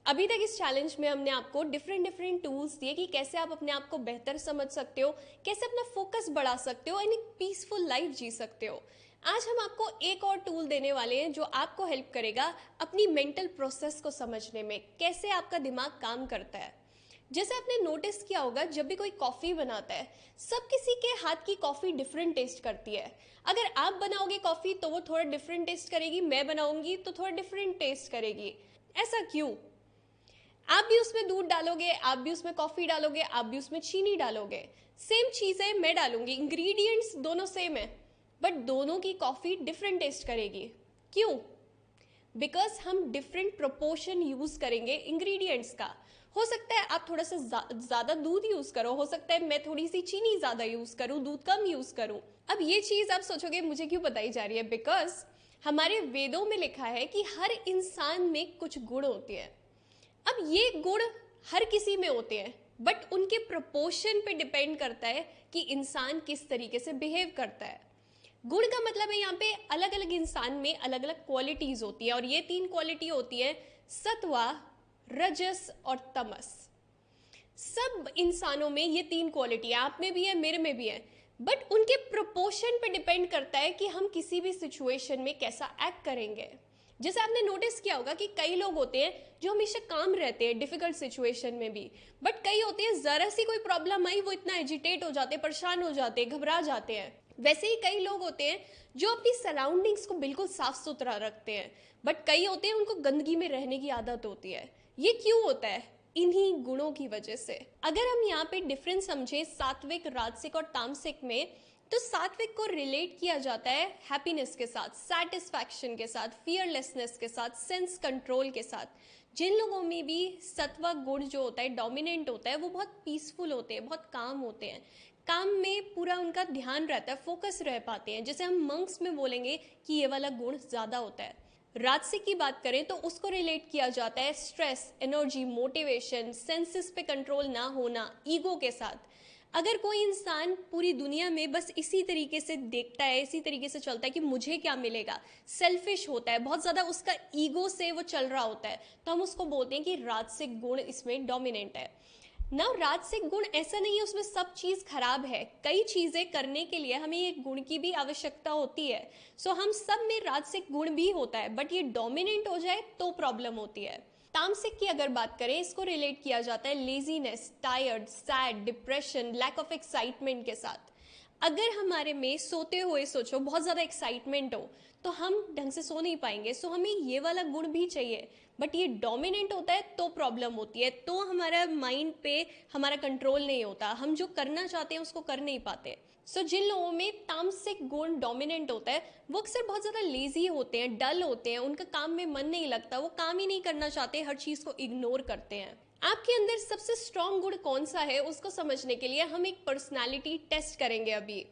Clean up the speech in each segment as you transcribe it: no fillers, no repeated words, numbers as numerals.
अभी तक इस चैलेंज में हमने आपको डिफरेंट डिफरेंट टूल्स दिए कि कैसे आप अपने आप को बेहतर समझ सकते हो, कैसे अपना फोकस बढ़ा सकते हो एंड एक पीसफुल लाइफ जी सकते हो। आज हम आपको एक और टूल देने वाले हैं जो आपको हेल्प करेगा अपनी मेंटल प्रोसेस को समझने में, कैसे आपका दिमाग काम करता है। जैसे आपने नोटिस किया होगा, जब भी कोई कॉफ़ी बनाता है, सब किसी के हाथ की कॉफ़ी डिफरेंट टेस्ट करती है। अगर आप बनाओगे कॉफ़ी तो वो थोड़ा डिफरेंट टेस्ट करेगी, मैं बनाऊंगी तो थोड़ा डिफरेंट टेस्ट करेगी। ऐसा क्यों? आप भी उसमें दूध डालोगे, आप भी उसमें कॉफ़ी डालोगे, आप भी उसमें चीनी डालोगे, सेम चीज़ें मैं डालूंगी, इंग्रेडिएंट्स दोनों सेम है, बट दोनों की कॉफ़ी डिफरेंट टेस्ट करेगी। क्यों? बिकॉज हम डिफरेंट प्रोपोर्शन यूज करेंगे इंग्रेडिएंट्स का। हो सकता है आप थोड़ा सा ज्यादा दूध यूज करो, हो सकता है मैं थोड़ी सी चीनी ज्यादा यूज करूं, दूध कम यूज करूं। अब ये चीज आप सोचोगे मुझे क्यों बताई जा रही है, बिकॉज हमारे वेदों में लिखा है कि हर इंसान में कुछ गुण होते हैं। अब ये गुण हर किसी में होते हैं, बट उनके प्रोपोर्शन पे डिपेंड करता है कि इंसान किस तरीके से बिहेव करता है। गुण का मतलब है यहाँ पे अलग अलग इंसान में अलग अलग क्वालिटीज होती है, और ये तीन क्वालिटी होती है सत्वा, रजस और तमस। सब इंसानों में ये तीन क्वालिटी है, आप में भी है, मेरे में भी है, बट उनके प्रोपोर्शन पे डिपेंड करता है कि हम किसी भी सिचुएशन में कैसा एक्ट करेंगे। जैसे आपने नोटिस किया होगा कि कई लोग होते हैं जो हमेशा काम रहते हैं डिफिकल्ट सिचुएशन में भी, बट कई होते हैं जरा सी कोई प्रॉब्लम आई वो इतना एजिटेट हो जाते हैं, परेशान हो जाते हैं, घबरा जाते हैं। वैसे ही कई लोग होते हैं जो अपनी सराउंडिंग्स को बिल्कुल साफ सुथरा रखते हैं, बट कई होते हैं उनको गंदगी में रहने की आदत होती है। ये क्यों होता है? इन्हीं गुणों की वजह से। अगर हम यहाँ पे डिफरेंस समझे सात्विक, राजसिक और तामसिक में, तो सात्विक को रिलेट किया जाता है हैप्पीनेस के साथ, सेटिस्फैक्शन के साथ, फियरलेसनेस के साथ, सेंस कंट्रोल के साथ। जिन लोगों में भी सत्व गुण जो होता है डोमिनेंट होता है, वो बहुत पीसफुल होते हैं, बहुत काम होते हैं, काम में पूरा उनका ध्यान रहता है, फोकस रह पाते हैं। जैसे हम मंक्स में बोलेंगे कि ये वाला गुण ज्यादा होता है। राजसिक की बात करें तो उसको रिलेट किया जाता है स्ट्रेस, एनर्जी, मोटिवेशन, सेंसेस पे कंट्रोल ना होना, ईगो के साथ। अगर कोई इंसान पूरी दुनिया में बस इसी तरीके से देखता है, इसी तरीके से चलता है कि मुझे क्या मिलेगा, सेल्फिश होता है, बहुत ज्यादा उसका ईगो से वो चल रहा होता है, तो हम उसको बोलते हैं कि राजसिक गुण इसमें डोमिनेंट है। ना राजसिक गुण ऐसा नहीं है उसमें सब चीज खराब है, कई चीजें करने के लिए हमें एक गुण की भी आवश्यकता होती है। सो हम सब में राजसिक गुण भी होता है, बट ये डोमिनेंट हो जाए तो प्रॉब्लम होती है। तामसिक की अगर बात करें, इसको रिलेट किया जाता है laziness, tired, sad, depression, lack of excitement के साथ। अगर हमारे में सोते हुए सोचो बहुत ज़्यादा एक्साइटमेंट हो तो हम ढंग से सो नहीं पाएंगे। सो हमें ये वाला गुण भी चाहिए, बट ये डोमिनेंट होता है तो प्रॉब्लम होती है, तो हमारा माइंड पे हमारा कंट्रोल नहीं होता, हम जो करना चाहते हैं उसको कर नहीं पाते। सो जिन लोगों में तामसिक गुण डोमिनेंट होता है वो अक्सर बहुत ज़्यादा लेजी होते हैं, डल होते हैं, उनका काम में मन नहीं लगता, वो काम ही नहीं करना चाहते, हर चीज़ को इग्नोर करते हैं। आपके अंदर सबसे स्ट्रॉन्ग गुण कौन सा है उसको समझने के लिए हम एक पर्सनालिटी टेस्ट करेंगे। अभी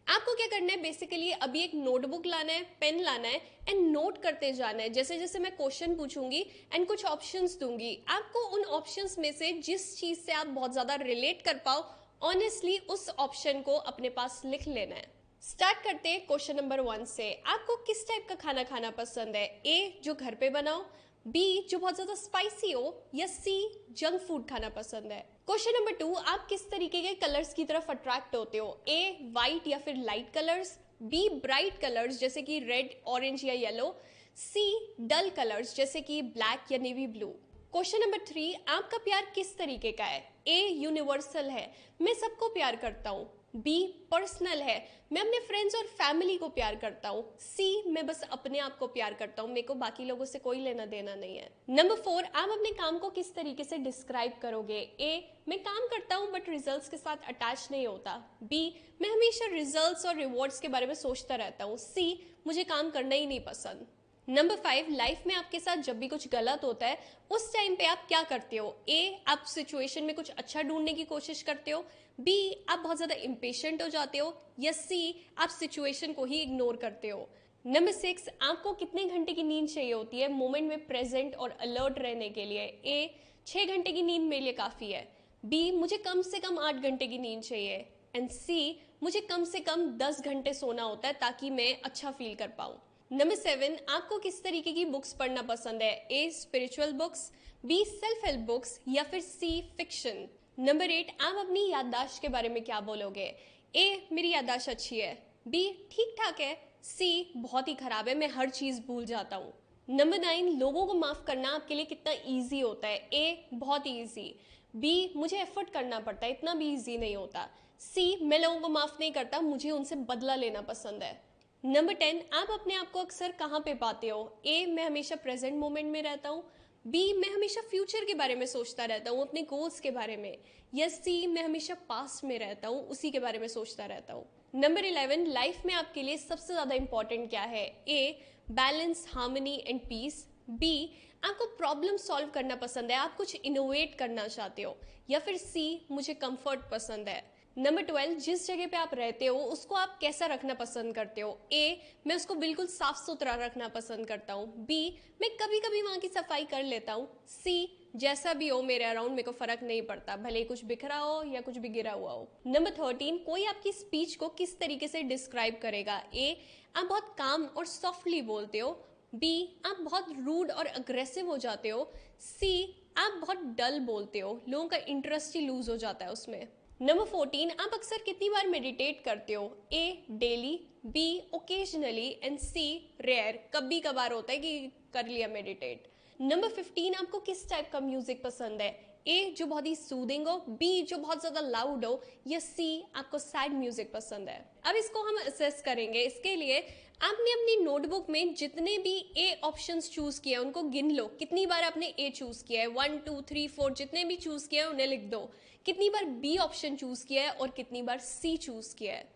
आपको क्या करना है, बेसिकली अभी एक नोटबुक लाना है, पेन लाना है एंड नोट करते जाना है। जैसे जैसे मैं क्वेश्चन पूछूंगी एंड कुछ ऑप्शंस दूंगी, आपको उन ऑप्शंस में से जिस चीज से आप बहुत ज्यादा रिलेट कर पाओ, ऑनेस्टली उस ऑप्शन को अपने पास लिख लेना है। स्टार्ट करते हैं क्वेश्चन नंबर 1 से। आपको किस टाइप का खाना खाना पसंद है? ए, जो घर पे बनाओ, बी, जो बहुत ज्यादा स्पाइसी हो, या सी, जंक फूड खाना पसंद है। क्वेश्चन नंबर 2, आप किस तरीके के कलर्स की तरफ अट्रैक्ट होते हो? ए, वाइट या फिर light colours, B, bright colours जैसे कि रेड, ऑरेंज या येलो, सी, डल कलर्स जैसे कि ब्लैक या नेवी ब्लू। क्वेश्चन नंबर 3, आपका प्यार किस तरीके का है? ए, यूनिवर्सल है, मैं सबको प्यार करता हूँ, बी, पर्सनल है, मैं अपने फ्रेंड्स और फैमिली को प्यार करता हूँ, सी, मैं बस अपने आप को प्यार करता हूँ, मेरे को बाकी लोगों से कोई लेना देना नहीं है। नंबर 4, आप अपने काम को किस तरीके से डिस्क्राइब करोगे? ए, मैं काम करता हूँ बट रिजल्ट्स के साथ अटैच नहीं होता, बी, मैं हमेशा रिजल्ट्स और रिवॉर्ड्स के बारे में सोचता रहता हूँ, सी, मुझे काम करना ही नहीं पसंद। नंबर 5, लाइफ में आपके साथ जब भी कुछ गलत होता है उस टाइम पे आप क्या करते हो? ए, आप सिचुएशन में कुछ अच्छा ढूंढने की कोशिश करते हो, बी, आप बहुत ज्यादा इम्पेशेंट हो जाते हो, या सी, आप सिचुएशन को ही इग्नोर करते हो। नंबर 6, आपको कितने घंटे की नींद चाहिए होती है मोमेंट में प्रेजेंट और अलर्ट रहने के लिए? ए, 6 घंटे की नींद मेरे लिए काफी है, बी, मुझे कम से कम 8 घंटे की नींद चाहिए, एंड सी, मुझे कम से कम 10 घंटे सोना होता है ताकि मैं अच्छा फील कर पाऊँ। नंबर 7, आपको किस तरीके की बुक्स पढ़ना पसंद है? A spiritual books, be self help books या फिर सी फिक्शन। नंबर 8, आप अपनी याददाश्त के बारे में क्या बोलोगे? ए मेरी याददाश्त अच्छी है, बी ठीक ठाक है, सी बहुत ही खराब है, मैं हर चीज भूल जाता हूँ। नंबर 9, लोगों को माफ करना आपके लिए कितना ईजी होता है? ए बहुत ईजी, बी मुझे एफर्ट करना पड़ता है, इतना भी ईजी नहीं होता, सी मैं लोगों को माफ नहीं करता, मुझे उनसे बदला लेना पसंद है। नंबर 10, आप अपने आप को अक्सर कहाँ पे पाते हो? ए मैं हमेशा प्रेजेंट मोमेंट में रहता हूँ, बी मैं हमेशा फ्यूचर के बारे में सोचता रहता हूँ, अपने गोल्स के बारे में, या सी मैं हमेशा पास्ट में रहता हूँ, उसी के बारे में सोचता रहता हूँ। नंबर 11, लाइफ में आपके लिए सबसे ज्यादा इंपॉर्टेंट क्या है? A balance, harmony and peace, B आपको प्रॉब्लम सॉल्व करना पसंद है, आप कुछ इनोवेट करना चाहते हो, या फिर सी मुझे कंफर्ट पसंद है। नंबर 12, जिस जगह पे आप रहते हो उसको आप कैसा रखना पसंद करते हो? ए मैं उसको बिल्कुल साफ सुथरा रखना पसंद करता हूँ, बी मैं कभी कभी वहां की सफाई कर लेता हूँ, सी जैसा भी हो मेरे अराउंड मेरे को फर्क नहीं पड़ता, भले ही कुछ बिखरा हो या कुछ भी गिरा हुआ हो। नंबर 13, कोई आपकी स्पीच को किस तरीके से डिस्क्राइब करेगा? ए आप बहुत काम और सॉफ्टली बोलते हो, बी आप बहुत रूड और अग्रेसिव हो जाते हो, सी आप बहुत डल बोलते हो, लोगों का इंटरेस्ट ही लूज हो जाता है उसमें। नंबर 14, आप अक्सर कितनी बार मेडिटेट करते हो? A daily, B occasionally and C rare, कभी कभार होता है कि कर लिया मेडिटेट। नंबर 15, आपको किस टाइप का म्यूजिक पसंद है? ए जो बहुत ही सूदिंग हो, बी जो बहुत ज्यादा लाउड हो, या सी आपको सैड म्यूजिक पसंद है। अब इसको हम असेस करेंगे। इसके लिए आपने अपनी नोटबुक में जितने भी ए ऑप्शंस चूज किए उनको गिन लो, कितनी बार आपने ए चूज किया है, 1 2 3 4 जितने भी चूज किए हैं उन्हें लिख दो। कितनी बार बी ऑप्शन चूज किया है और कितनी बार सी चूज किया है।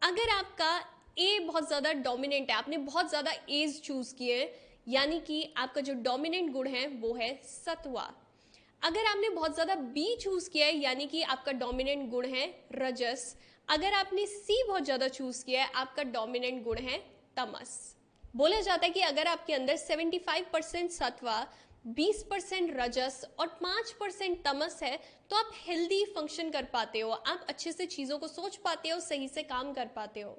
अगर आपका ए बहुत ज्यादा डोमिनेंट है, आपने बहुत ज्यादा एज चूज किए हैं, यानी कि आपका जो डोमिनेंट गुण है वो है सत्वा। अगर आपने बहुत ज्यादा बी चूज किया है, यानी कि आपका डोमिनेंट गुण है रजस। अगर आपने सी बहुत ज्यादा चूज किया है, आपका डोमिनेंट गुण है तमस। बोला जाता है कि अगर आपके अंदर 75% सत्वा, 20% रजस और 5% तमस है तो आप हेल्दी फंक्शन कर पाते हो, आप अच्छे से चीजों को सोच पाते हो, सही से काम कर पाते हो।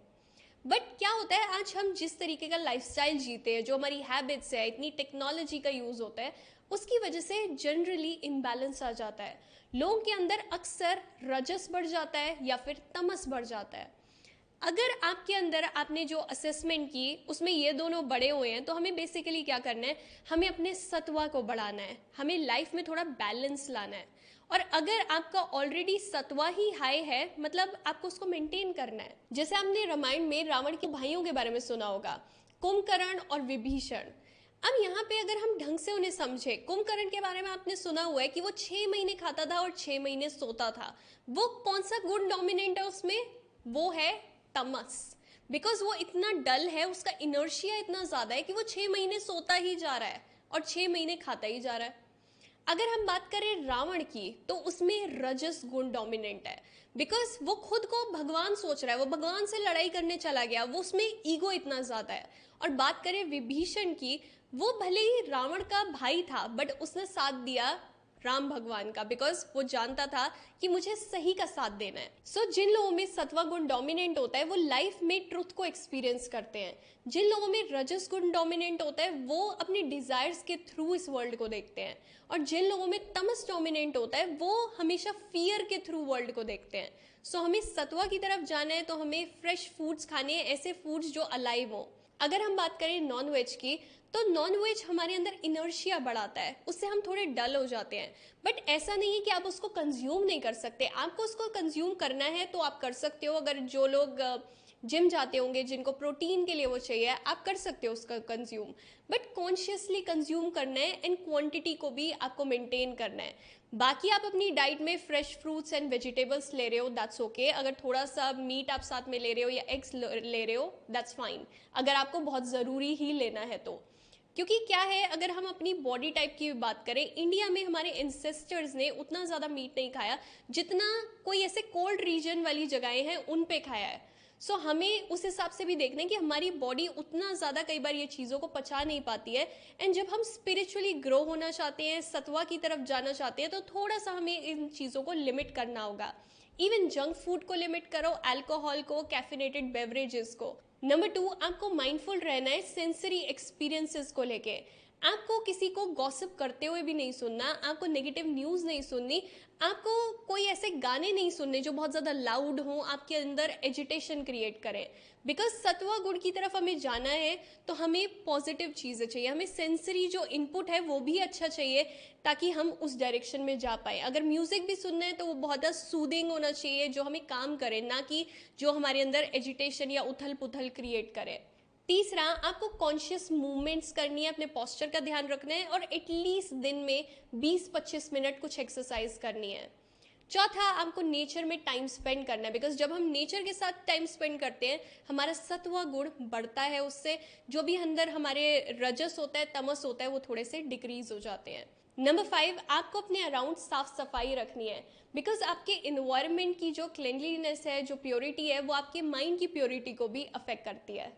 बट क्या होता है, आज हम जिस तरीके का लाइफस्टाइल जीते हैं, जो हमारी हैबिट्स है, इतनी टेक्नोलॉजी का यूज होता है, उसकी वजह से जनरली इम्बैलेंस आ जाता है। लोगों के अंदर अक्सर रजस बढ़ जाता है या फिर तमस बढ़ जाता है। अगर आपके अंदर आपने जो असेसमेंट की उसमें ये दोनों बड़े हुए हैं, तो हमें बेसिकली क्या करना है, हमें अपने सत्वा को बढ़ाना है, हमें लाइफ में थोड़ा बैलेंस लाना है। और अगर आपका ऑलरेडी सत्वा ही हाई है, मतलब आपको उसको मेंटेन करना है। जैसे आपने रामायण में रावण के भाइयों के बारे में सुना होगा, कुंभकर्ण और विभीषण। अब यहाँ पे अगर हम ढंग से उन्हें समझे, कुंभकर्ण के बारे में आपने सुना हुआ है कि वो 6 महीने खाता था और 6 महीने सोता था। वो कौन सा गुण डोमिनेंट है उसमें? वो है तमस। बिकॉज वो इतना डल है, उसका इनर्शिया इतना ज्यादा है कि वो 6 महीने सोता ही जा रहा है और 6 महीने खाता ही जा रहा है। अगर हम बात करें रावण की, तो उसमें रजस गुण डोमिनेंट है। बिकॉज वो खुद को भगवान सोच रहा है, वो भगवान से लड़ाई करने चला गया, वो उसमें ईगो इतना ज्यादा है। और बात करें विभीषण की, वो भले ही रावण का भाई था बट उसने साथ दिया राम भगवान का, बिकॉज वो जानता था कि मुझे सही का साथ देना है। सो जिन लोगों में सत्वा गुण डोमिनेंट होता है वो लाइफ में ट्रुथ को एक्सपीरियंस करते हैं। जिन लोगों में रजस गुण डोमिनेंट होता है वो अपने डिजायर्स के थ्रू इस वर्ल्ड को देखते हैं। और जिन लोगों में तमस डोमिनेंट होता है वो हमेशा फियर के थ्रू वर्ल्ड को देखते हैं। सो हमें सत्वा की तरफ जाना है तो हमें फ्रेश फूड्स खाने हैं, ऐसे फूड्स जो अलाइव हो। अगर हम बात करें नॉन वेज की, तो नॉन वेज हमारे अंदर इनर्शिया बढ़ाता है, उससे हम थोड़े डल हो जाते हैं। बट ऐसा नहीं है कि आप उसको कंज्यूम नहीं कर सकते, आपको उसको कंज्यूम करना है तो आप कर सकते हो। अगर जो लोग जिम जाते होंगे, जिनको प्रोटीन के लिए वो चाहिए, आप कर सकते हो उसका कंज्यूम। बट कॉन्शियसली कंज्यूम करना है एंड क्वांटिटी को भी आपको मेंटेन करना है। बाकी आप अपनी डाइट में फ्रेश फ्रूट्स एंड वेजिटेबल्स ले रहे हो, दैट्स ओके। अगर थोड़ा सा मीट आप साथ में ले रहे हो या एग्स ले रहे हो, दैट्स फाइन, अगर आपको बहुत ज़रूरी ही लेना है तो। क्योंकि क्या है, अगर हम अपनी बॉडी टाइप की बात करें, इंडिया में हमारे एंसेस्टर्स ने उतना ज़्यादा मीट नहीं खाया जितना कोई ऐसे कोल्ड रीजन वाली जगहें हैं उन पे खाया है। सो हमें उस हिसाब से भी देखना है कि हमारी बॉडी उतना ज़्यादा कई बार ये चीज़ों को पचा नहीं पाती है। एंड जब हम स्पिरिचुअली ग्रो होना चाहते हैं, सत्वा की तरफ जाना चाहते हैं, तो थोड़ा सा हमें इन चीज़ों को लिमिट करना होगा। इवन जंक फूड को लिमिट करो, अल्कोहल को, कैफिनेटेड बेवरेजेस को। नंबर 2, आपको माइंडफुल रहना है सेंसरी एक्सपीरियंसेस को लेके। आपको किसी को गॉसिप करते हुए भी नहीं सुनना, आपको नेगेटिव न्यूज़ नहीं सुननी, आपको कोई ऐसे गाने नहीं सुनने जो बहुत ज़्यादा लाउड हों, आपके अंदर एजिटेशन क्रिएट करें। बिकॉज सत्वा गुण की तरफ हमें जाना है तो हमें पॉजिटिव चीज़ें चाहिए, हमें सेंसरी जो इनपुट है वो भी अच्छा चाहिए ताकि हम उस डायरेक्शन में जा पाए। अगर म्यूज़िक भी सुनना है तो वो बहुत ज़्यादा सूदिंग होना चाहिए, जो हमें काम करे, ना कि जो हमारे अंदर एजिटेशन या उथल पुथल क्रिएट करे। तीसरा, आपको कॉन्शियस मूवमेंट्स करनी है, अपने पोस्चर का ध्यान रखना है और एटलीस्ट दिन में 20-25 मिनट कुछ एक्सरसाइज करनी है। चौथा, आपको नेचर में टाइम स्पेंड करना है, बिकॉज जब हम नेचर के साथ टाइम स्पेंड करते हैं हमारा सत्व गुण बढ़ता है, उससे जो भी अंदर हमारे रजस होता है, तमस होता है, वो थोड़े से डिक्रीज हो जाते हैं। नंबर 5, आपको अपने अराउंड साफ सफाई रखनी है, बिकॉज आपके इन्वायरमेंट की जो क्लिनलीनेस है, जो प्योरिटी है, वो आपके माइंड की प्योरिटी को भी अफेक्ट करती है।